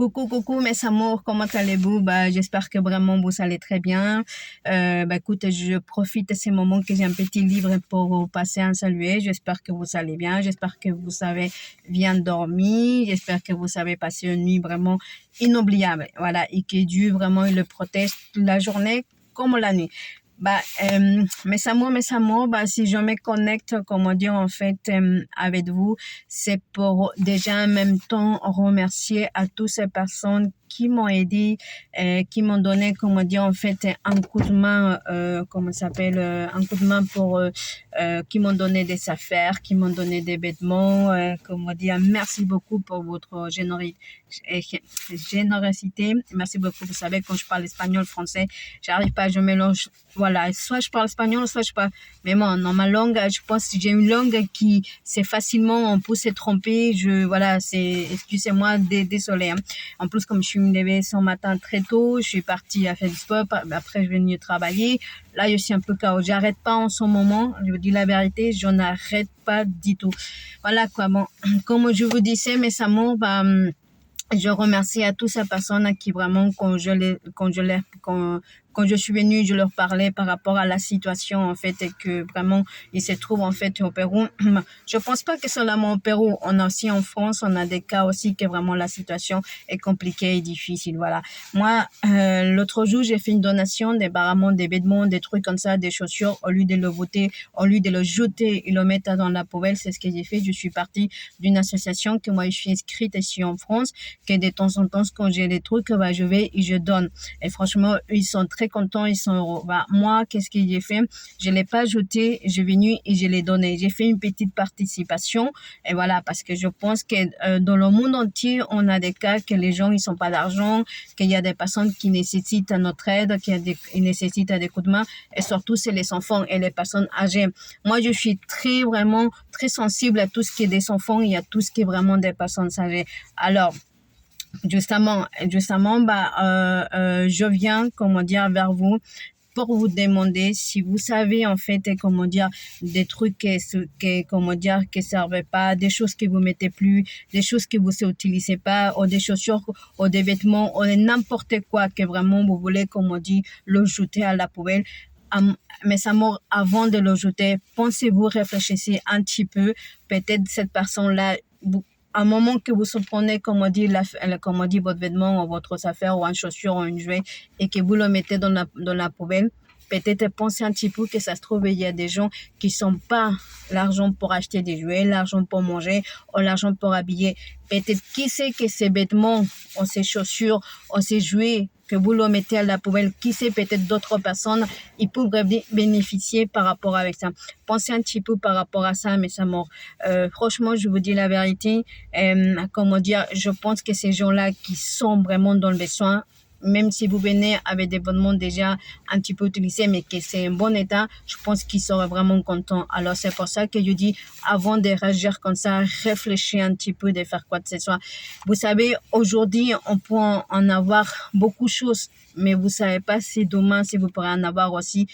Coucou, coucou mes amours, comment allez-vous? J'espère que vraiment vous allez très bien. Écoute, je profite de ces moments que j'ai un petit livre pour vous passer un saluer. J'espère que vous allez bien. J'espère que vous avez bien dormi. J'espère que vous avez passé une nuit vraiment inoubliable. Voilà, et que Dieu vraiment il le protège toute la journée comme la nuit. Mes amours, si je me connecte, comment dire, en fait, avec vous, c'est pour déjà en même temps remercier à toutes ces personnes qui m'ont aidé, qui m'ont donné, comment dire, en fait, un coup de main, un coup de main qui m'ont donné des affaires, qui m'ont donné des vêtements, comment dire, merci beaucoup pour votre générosité. Merci beaucoup. Vous savez, quand je parle espagnol, français, j'arrive pas, je mélange. Voilà, soit je parle espagnol, soit je parle. Mais moi, dans ma langue, je pense que j'ai une langue qui, c'est facilement, on peut se tromper. Excusez-moi, désolé. Hein. En plus, comme je suis me levée ce matin très tôt, je suis partie à faire du sport. Après, je vais venir travailler. Là, je suis un peu chaos. J'arrête pas en ce moment. Je vous dis la vérité, je n'arrête pas du tout. Voilà quoi. Bon, comme je vous disais, mes amours, je remercie à toutes ces personnes qui vraiment, quand je suis venue, je leur parlais par rapport à la situation, en fait, et que vraiment, ils se trouvent, en fait, au Pérou. Je pense pas que seulement au Pérou. On a aussi en France, on a des cas aussi que vraiment la situation est compliquée et difficile. Voilà. Moi, l'autre jour, j'ai fait une donation des vêtements, des trucs comme ça, des chaussures, au lieu de le voter, au lieu de le jeter et le mettre dans la poubelle. C'est ce que j'ai fait. Je suis partie d'une association que moi, je suis inscrite ici en France, que de temps en temps, quand j'ai des trucs, je vais et je donne. Et franchement, ils sont très contents, ils sont heureux. Moi, qu'est-ce que j'ai fait? Je l'ai pas jeté, je suis venue et je l'ai donné. J'ai fait une petite participation et voilà, parce que je pense que dans le monde entier, on a des cas que les gens, ils sont pas d'argent, qu'il y a des personnes qui nécessitent notre aide, qui nécessitent des coups de main et surtout, c'est les enfants et les personnes âgées. Moi, je suis vraiment très sensible à tout ce qui est des enfants et à tout ce qui est vraiment des personnes âgées. Alors, Justement, je viens, comment dire, vers vous pour vous demander si vous savez, en fait, comment dire, des trucs comment dire, qui servent pas, des choses que vous mettez plus, des choses que vous utilisez pas, ou des chaussures, ou des vêtements, ou n'importe quoi que vraiment vous voulez, comment dire, le jeter à la poubelle. Mes amours, avant de le jeter, pensez-vous, réfléchissez un petit peu, peut-être cette personne-là, un moment que vous prenez, comment dire, votre vêtement ou votre affaire ou une chaussure ou une jouet et que vous le mettez dans la poubelle, peut-être pensez un petit peu que ça se trouve, il y a des gens qui sont pas l'argent pour acheter des jouets, l'argent pour manger ou l'argent pour habiller. Peut-être qui sait que ces vêtements ou ces chaussures ou ces jouets que vous le mettez à la poubelle, qui sait, peut-être d'autres personnes, ils pourraient bénéficier par rapport avec ça. Pensez un petit peu par rapport à ça, mes amours. Franchement, je vous dis la vérité, comment dire, je pense que ces gens-là qui sont vraiment dans le besoin, même si vous venez avec des vêtements déjà un petit peu utilisés, mais que c'est en bon état, je pense qu'ils seraient vraiment contents. Alors, c'est pour ça que je dis, avant de réagir comme ça, réfléchissez un petit peu de faire quoi que ce soit. Vous savez, aujourd'hui, on peut en avoir beaucoup de choses, mais vous savez pas si demain, si vous pourrez en avoir aussi,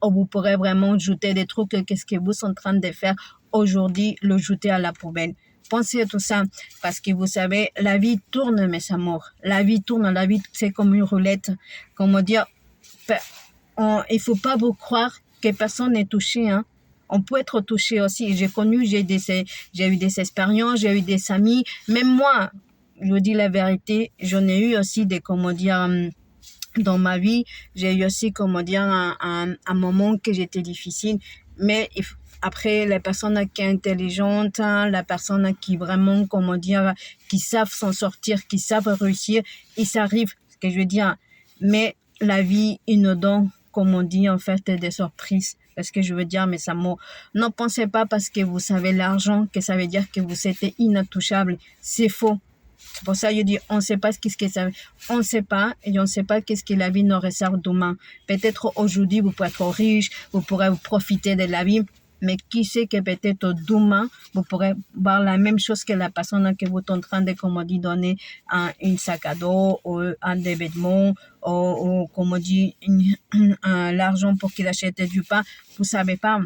ou vous pourrez vraiment jeter des trucs, qu'est-ce que vous êtes en train de faire aujourd'hui, le jeter à la poubelle. Pensez à tout ça, parce que vous savez, la vie tourne, mes amours. La vie tourne, la vie, c'est comme une roulette. Comment dire, il faut pas vous croire que personne n'est touché, hein. On peut être touché aussi. J'ai eu des expériences, j'ai eu des amis. Même moi, je vous dis la vérité, j'en ai eu aussi des, comment dire, dans ma vie, j'ai eu aussi, comment dire, un moment que j'étais difficile. Mais après, la personne qui est intelligente, hein, la personne qui vraiment, comment dire, qui savent s'en sortir, qui savent réussir, ils arrivent, ce que je veux dire. Mais la vie, il nous donne, comme on dit, en fait, des surprises. Parce que je veux dire, mes amours, ne pensez pas parce que vous savez l'argent que ça veut dire que vous êtes inintouchable. C'est faux. C'est pour ça que je dis, on ne sait pas ce que ça, on ne sait pas, et on ne sait pas qu'est-ce que la vie nous réserve demain. Peut-être aujourd'hui, vous pourrez être riche, vous pourrez profiter de la vie, mais qui sait que peut-être demain, vous pourrez voir la même chose que la personne que vous êtes en train de, comme on dit, donner un sac à dos, ou un des vêtements, ou comme on dit, l'argent pour qu'il achète du pain. Vous savez pas.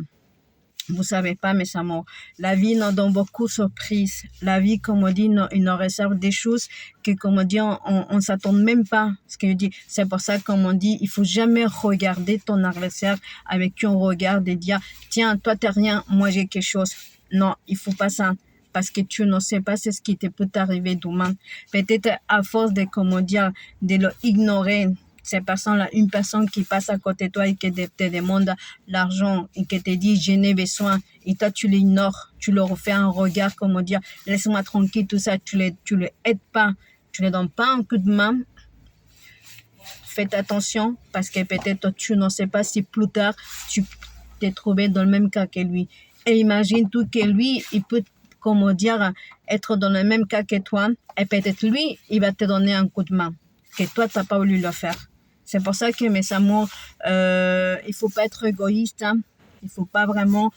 Vous savez pas, mes amours, la vie nous donne beaucoup de surprises. La vie, comme on dit, il nous réserve des choses que, comme on dit, on s'attend même pas. Ce que je dis, c'est pour ça, comme on dit, il faut jamais regarder ton adversaire avec qui on regarde et dire, tiens, toi t'es rien, moi j'ai quelque chose. Non, il faut pas ça. Parce que tu ne sais pas c'est ce qui te peut t'arriver demain. Peut-être à force de, comment dire, de le ignorer, ces personnes-là, une personne qui passe à côté de toi et qui te demande l'argent et qui te dit je n'ai besoin et toi tu l'ignores, tu leur fais un regard, comment dire, laisse-moi tranquille, tout ça, tu le aides pas, tu ne donnes pas un coup de main. Faites attention parce que peut-être tu ne sais pas si plus tard tu t'es trouvé dans le même cas que lui. Et imagine tout que lui, il peut, comment dire, être dans le même cas que toi et peut-être lui, il va te donner un coup de main que toi, tu n'as pas voulu le faire. C'est pour ça que, mes amours, il faut pas être égoïste, hein. Il faut pas vraiment,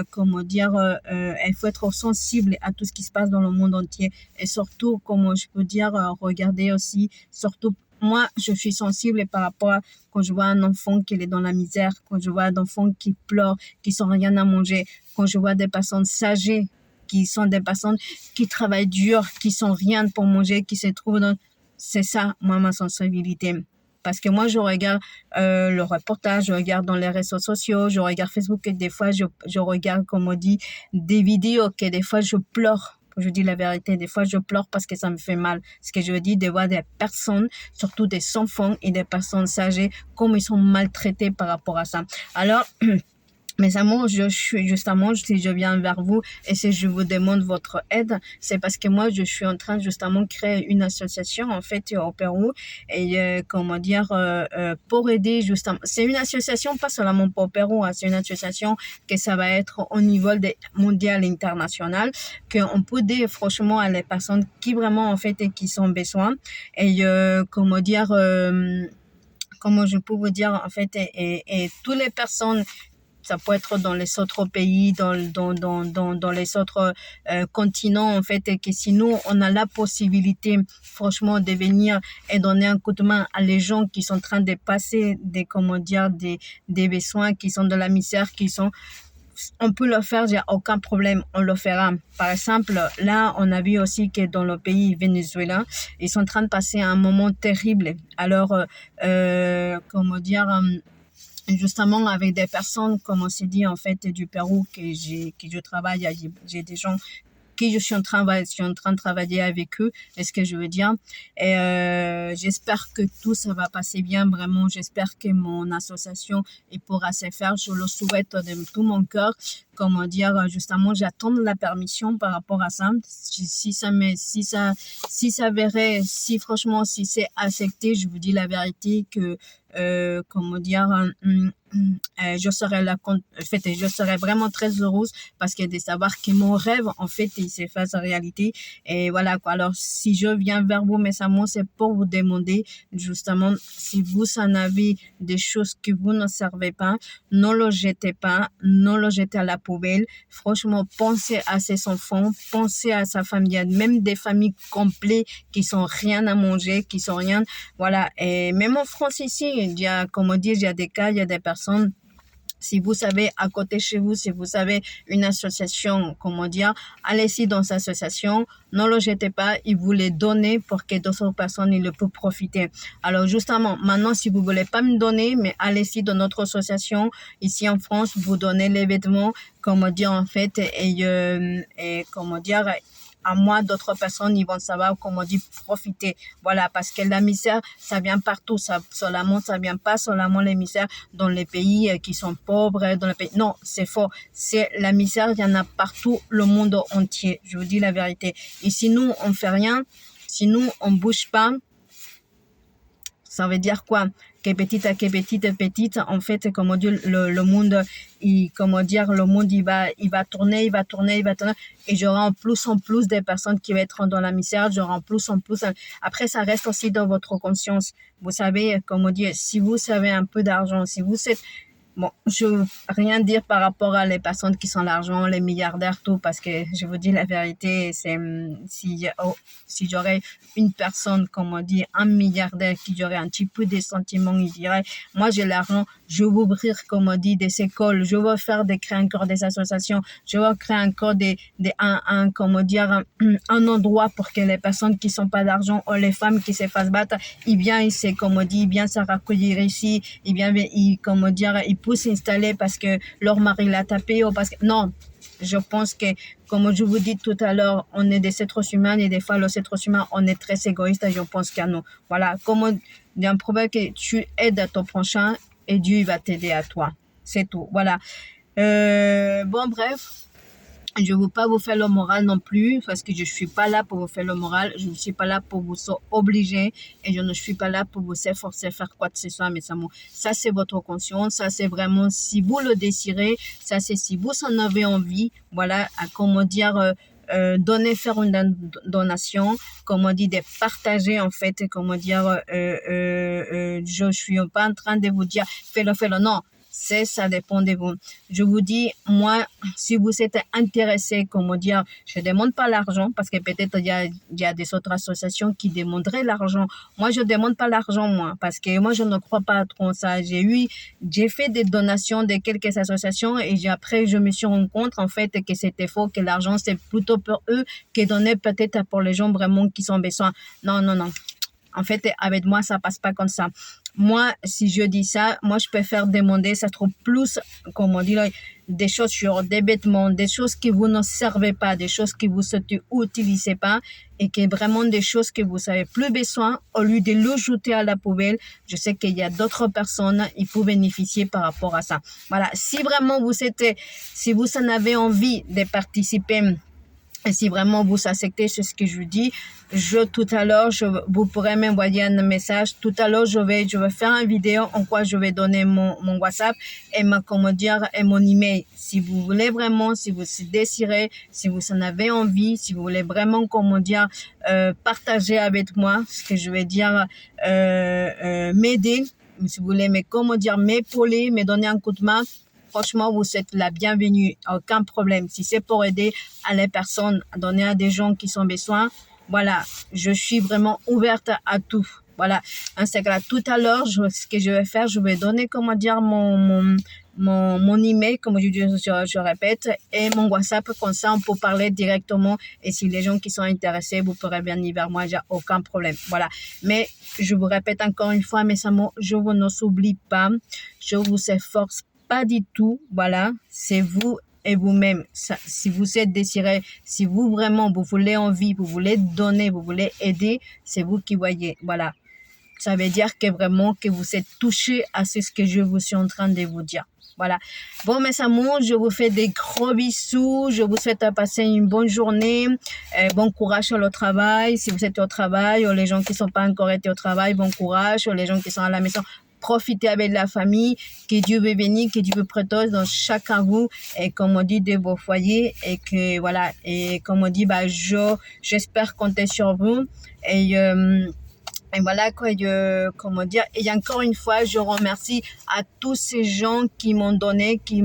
comment dire, il faut être sensible à tout ce qui se passe dans le monde entier. Et surtout, comment je peux dire, regarder aussi, surtout, moi, je suis sensible par rapport à quand je vois un enfant qui est dans la misère, quand je vois un enfant qui pleure, qui sont rien à manger, quand je vois des personnes âgées, qui sont des personnes qui travaillent dur, qui sont rien pour manger, qui se trouvent dans... C'est ça, moi, ma sensibilité. Parce que moi, je regarde le reportage, je regarde dans les réseaux sociaux, je regarde Facebook et des fois, je regarde, comme on dit, des vidéos que des fois, je pleure. Je dis la vérité, des fois, je pleure parce que ça me fait mal. Ce que je veux dire, de voir des personnes, surtout des enfants et des personnes âgées, comme ils sont maltraités par rapport à ça. Alors... Mes amours, je suis justement, si je viens vers vous et si je vous demande votre aide, c'est parce que moi, je suis en train justement de créer une association en fait au Pérou et comment dire pour aider justement. C'est une association pas seulement pour le Pérou, hein, c'est une association que ça va être au niveau mondial et international, qu'on peut aider franchement à les personnes qui vraiment en fait et qui sont besoin et comment dire. Comment je peux vous dire en fait et toutes les personnes ça peut être dans les autres pays, dans les autres continents, en fait, et que si nous, on a la possibilité, franchement, de venir et donner un coup de main à les gens qui sont en train de passer des, comment dire, des besoins, qui sont de la misère, on peut le faire, il n'y a aucun problème, on le fera. Par exemple, là, on a vu aussi que dans le pays Venezuela, ils sont en train de passer un moment terrible. Alors, comment dire, justement avec des personnes, comme on s'est dit, en fait, du Pérou, que je travaille, j'ai des gens qui je suis en train de travailler avec eux, est ce que je veux dire. Et j'espère que tout ça va passer bien, vraiment. J'espère que mon association pourra se faire. Je le souhaite de tout mon cœur. Comment dire, justement, j'attends la permission par rapport à ça. Si ça verrait, si franchement, si c'est accepté, je vous dis la vérité que comment dire, je serais vraiment très heureuse parce que de savoir que mon rêve, en fait, il s'est fait réalité. Et voilà, quoi. Alors, si je viens vers vous, mes amours, c'est pour vous demander, justement, si vous en avez des choses que vous ne servez pas, ne le jetez pas, ne le jetez à la poubelle. Franchement, pensez à ses enfants, pensez à sa famille. Il y a même des familles complètes qui sont rien à manger, qui sont rien, voilà. Et même en France ici, il y a, comme on dit, il y a des cas, il y a des personnes. Si vous savez, à côté chez vous, si vous savez une association, comment dire, allez-y dans cette association, ne le jetez pas, il vous les donne pour que d'autres personnes ils le peuvent profiter. Alors justement, maintenant, si vous voulez pas me donner, mais allez-y dans notre association, ici en France, vous donnez les vêtements, comment dire, en fait, et comment dire, à moi, d'autres personnes, ils vont savoir comment dire profiter. Voilà, parce que la misère, ça vient partout. Ça vient pas seulement les misères dans les pays qui sont pauvres, dans les pays. Non, c'est faux. C'est la misère, il y en a partout, le monde entier. Je vous dis la vérité. Et si nous, on fait rien, si nous, on bouge pas, ça veut dire quoi? Que petit à petit, en fait, comment dire, le monde, comment dire, le monde, il va tourner, et j'aurai en plus des personnes qui vont être dans la misère, j'aurai en plus. Après, ça reste aussi dans votre conscience. Vous savez, comment dire, si vous savez un peu d'argent, si vous êtes, Bon, je veux rien dire par rapport à les personnes qui sont l'argent, les milliardaires, tout, parce que je vous dis la vérité, c'est si j'aurais une personne, comme on dit, un milliardaire qui aurait un petit peu des sentiments, il dirait, moi j'ai l'argent, je veux ouvrir, comme on dit, des écoles, je veux créer encore des associations, je veux créer encore comment dire, un endroit pour que les personnes qui sont pas d'argent ou les femmes qui se fassent battre, ils viennent, c'est comme on dit, ils viennent se recueillir ici, comment dire, ils peuvent s'installer parce que leur mari l'a tapé ou parce que, non. Je pense que, comme je vous dis tout à l'heure, on est des êtres humains et des fois, les êtres humains, on est très égoïstes et je pense qu'à nous. Voilà, il y a un problème que tu aides à ton prochain et Dieu il va t'aider à toi. C'est tout. Voilà. Bon, bref. Je ne veux pas vous faire le moral non plus parce que je ne suis pas là pour vous faire le moral. Je ne suis pas là pour vous obliger et je ne suis pas là pour vous forcer à faire quoi que ce soit, mes amours. Ça, c'est votre conscience. Ça, c'est vraiment si vous le désirez. Ça, c'est si vous en avez envie. Voilà, à comment dire, donner, faire une donation, comment dire, de partager en fait, comment dire, je suis pas en train de vous dire fais-le, non. Ça dépend de vous. Je vous dis, moi, si vous êtes intéressé, comment dire, je demande pas l'argent parce que peut-être il y a des autres associations qui demanderaient l'argent. Moi, je demande pas l'argent, moi, parce que moi, je ne crois pas trop ça. J'ai fait des donations de quelques associations et après, je me suis rendu compte, en fait, que c'était faux, que l'argent, c'est plutôt pour eux que donner peut-être pour les gens vraiment qui sont besoin. Non, non, non. En fait, avec moi, ça passe pas comme ça. Moi, si je dis ça, moi, je préfère demander, ça trouve plus, comme on dit, là, des choses sur des vêtements, des choses qui vous ne servez pas, des choses que vous n'utilisez pas et que vraiment des choses que vous avez plus besoin, au lieu de le jeter à la poubelle. Je sais qu'il y a d'autres personnes, ils peuvent bénéficier par rapport à ça. Voilà. Si vraiment si vous en avez envie de participer, et si vraiment vous acceptez ce que je vous dis, tout à l'heure, vous pourrez m'envoyer un message. Tout à l'heure, je vais faire une vidéo en quoi je vais donner mon WhatsApp et et mon email. Si vous voulez vraiment, si vous désirez, si vous en avez envie, si vous voulez vraiment, partager avec moi, ce que je vais dire, m'aider. Si vous voulez m'épauler, me donner un coup de main. Franchement, vous êtes la bienvenue, aucun problème. Si c'est pour aider à les personnes, à donner à des gens qui sont besoin, voilà, je suis vraiment ouverte à tout. Voilà, c'est que là, tout à l'heure, ce que je vais faire, je vais donner, mon email, comme je répète, et mon WhatsApp, comme ça, on peut parler directement. Et si les gens qui sont intéressés, vous pourrez venir vers moi, j'ai aucun problème. Voilà. Mais, je vous répète encore une fois, mes amours, je vous ne s'oublie pas. Je vous efforce pas du tout, voilà, c'est vous et vous-même. Si vous êtes désiré, si vous vraiment, vous voulez envie, vous voulez donner, vous voulez aider, c'est vous qui voyez, voilà. Ça veut dire que vraiment que vous êtes touché à ce que je vous suis en train de vous dire. Voilà. Bon, mes amours, je vous fais des gros bisous. Je vous souhaite de passer une bonne journée. Bon courage sur le travail. Si vous êtes au travail, ou les gens qui ne sont pas encore été au travail, bon courage. Ou les gens qui sont à la maison, profitez avec la famille. Que Dieu vous bénisse, que Dieu vous protège dans chacun de vous. Et comme on dit, de vos foyers. Et que, voilà. Et comme on dit, j'espère compter sur vous. Et voilà quoi, comment dire. Et encore une fois, je remercie à tous ces gens qui m'ont donné, qui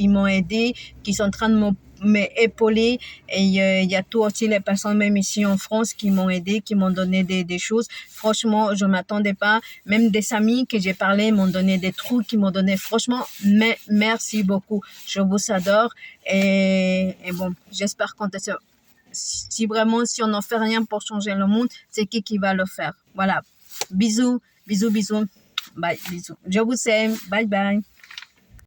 m'ont aidé, qui sont en train de m'épauler. Et il y a tout aussi les personnes même ici en France qui m'ont aidé, qui m'ont donné des choses. Franchement, je m'attendais pas. Même des amis que j'ai parlé m'ont donné des trucs, qui m'ont donné. Franchement, mais merci beaucoup. Je vous adore. Et bon, j'espère qu'on si on n'en fait rien pour changer le monde, c'est qui va le faire. Voilà. Bisous, bisous, bisous. Bye, bisous. Je vous aime. Bye, bye.